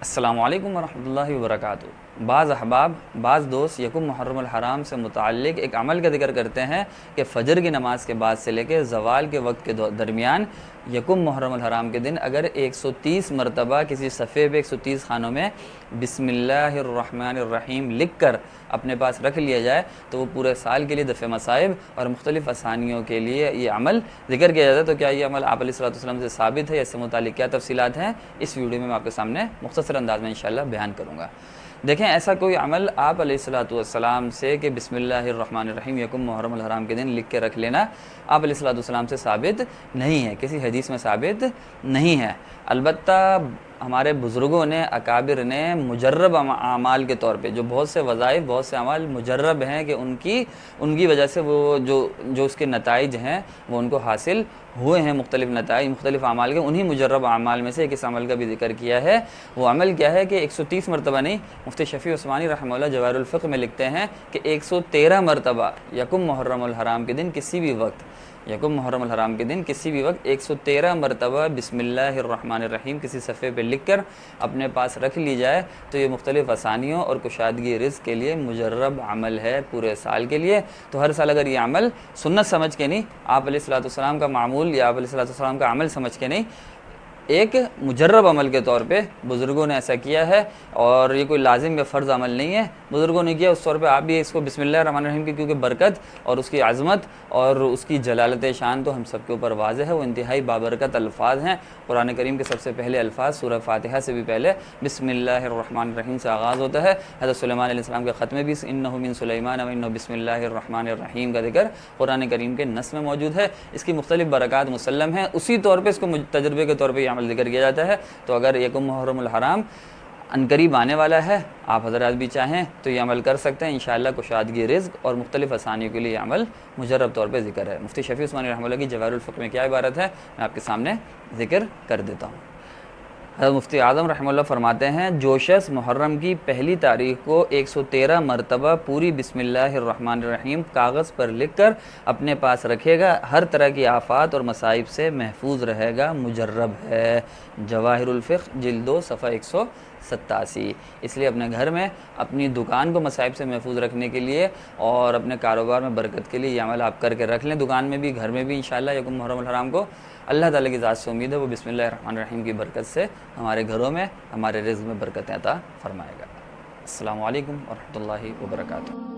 السلام علیکم ورحمۃ اللہ وبرکاتہ۔ بعض احباب، بعض دوست یکم محرم الحرام سے متعلق ایک عمل کا ذکر کرتے ہیں کہ فجر کی نماز کے بعد سے لے کے زوال کے وقت کے درمیان یکم محرم الحرام کے دن اگر 130 مرتبہ کسی صفحے پہ 130 خانوں میں بسم اللہ الرحمن الرحیم لکھ کر اپنے پاس رکھ لیا جائے تو وہ پورے سال کے لیے دفع مصائب اور مختلف آسانیوں کے لیے یہ عمل ذکر کیا جاتا ہے۔ تو کیا یہ عمل آپ علیہ الصلوۃ والسلام سے ثابت ہے؟ اس سے متعلق کیا تفصیلات ہیں، اس ویڈیو میں آپ کے سامنے مختصر انداز میں انشاءاللہ بیان کروں گا۔ دیکھیں، ایسا کوئی عمل آپ علیہ الصلوۃ والسلام سے کہ بسم اللہ الرحمن الرحیم یکم محرم الحرام کے دن لکھ کے رکھ لینا آپ علیہ الصلوۃ والسلام سے ثابت نہیں ہے، کسی حدیث میں ثابت نہیں ہے۔ البتہ ہمارے بزرگوں نے، اکابر نے مجرب اعمال کے طور پہ جو بہت سے وظائف، بہت سے اعمال مجرب ہیں کہ ان کی وجہ سے وہ جو اس کے نتائج ہیں وہ ان کو حاصل ہوئے ہیں، مختلف نتائج مختلف اعمال کے، انہی مجرب اعمال میں سے ایک اس عمل کا بھی ذکر کیا ہے۔ وہ عمل کیا ہے کہ 130 مرتبہ نہیں، مفتی شفیع عثمانی رحمہ اللہ جواہر الفقہ میں لکھتے ہیں کہ 113 مرتبہ یکم محرم الحرام کے دن کسی بھی وقت، یکم محرم الحرام کے دن کسی بھی وقت 113 مرتبہ بسم اللہ الرحمن الرحیم کسی صفحے پہ لکھ کر اپنے پاس رکھ لی جائے تو یہ مختلف آسانیوں اور کشادگی رزق کے لیے مجرب عمل ہے پورے سال کے لیے۔ تو ہر سال اگر یہ عمل سنت سمجھ کے نہیں، آپ علیہ الصلوۃ والسلام کا معمول یا آپ علیہ الصلوۃ والسلام کا عمل سمجھ کے نہیں، ایک مجرب عمل کے طور پہ بزرگوں نے ایسا کیا ہے، اور یہ کوئی لازم یا فرض عمل نہیں ہے، بزرگوں نے کیا، اس طور پہ آپ بھی اس کو بسم اللہ الرحمن الرحیم کی کیونکہ برکت اور اس کی عظمت اور اس کی جلالت شان تو ہم سب کے اوپر واضح ہے، وہ انتہائی بابرکت الفاظ ہیں۔ قرآن کریم کے سب سے پہلے الفاظ سورہ فاتحہ سے بھی پہلے بسم اللہ الرحمن الرحیم سے آغاز ہوتا ہے۔ حضرت سلیمان علیہ السلام کے خط میں بھی انہ من سلیمان و انہ بسم اللہ الرحمن الرحیم کا ذکر قرآن کریم کے نص میں موجود ہے۔ اس کی مختلف برکات مسلم ہیں، اسی طور پہ اس کو تجربے کے طور پہ یہ عمل ذکر کیا جاتا ہے۔ تو اگر یکم محرم الحرام عنقریب آنے والا ہے، آپ حضرات بھی چاہیں تو یہ عمل کر سکتے ہیں، انشاءاللہ کشادگی رزق اور مختلف آسانیوں کے لیے یہ عمل مجرب طور پہ ذکر ہے۔ مفتی شفیع عثمانی رحمہ اللہ کی جواہر الفقہ میں کیا عبارت ہے، میں آپ کے سامنے ذکر کر دیتا ہوں۔ حضرت مفتی اعظم رحمہ اللہ فرماتے ہیں، جو شخص محرم کی پہلی تاریخ کو 113 مرتبہ پوری بسم اللہ الرحمن الرحیم کاغذ پر لکھ کر اپنے پاس رکھے گا، ہر طرح کی آفات اور مصائب سے محفوظ رہے گا، مجرب ہے۔ جواہر الفقہ جلد 2 صفحہ 187۔ اس لیے اپنے گھر میں، اپنی دکان کو مصائب سے محفوظ رکھنے کے لیے اور اپنے کاروبار میں برکت کے لیے یہ عمل آپ کر کے رکھ لیں، دکان میں بھی، گھر میں بھی انشاءاللہ یکم محرم الحرام کو۔ اللہ تعالیٰ کی ذات سے امید ہے وہ بسم اللہ الرحمن الرحیم کی برکت سے ہمارے گھروں میں، ہمارے رزق میں برکتیں عطا فرمائے گا۔ السلام علیکم ورحمۃ اللہ وبرکاتہ۔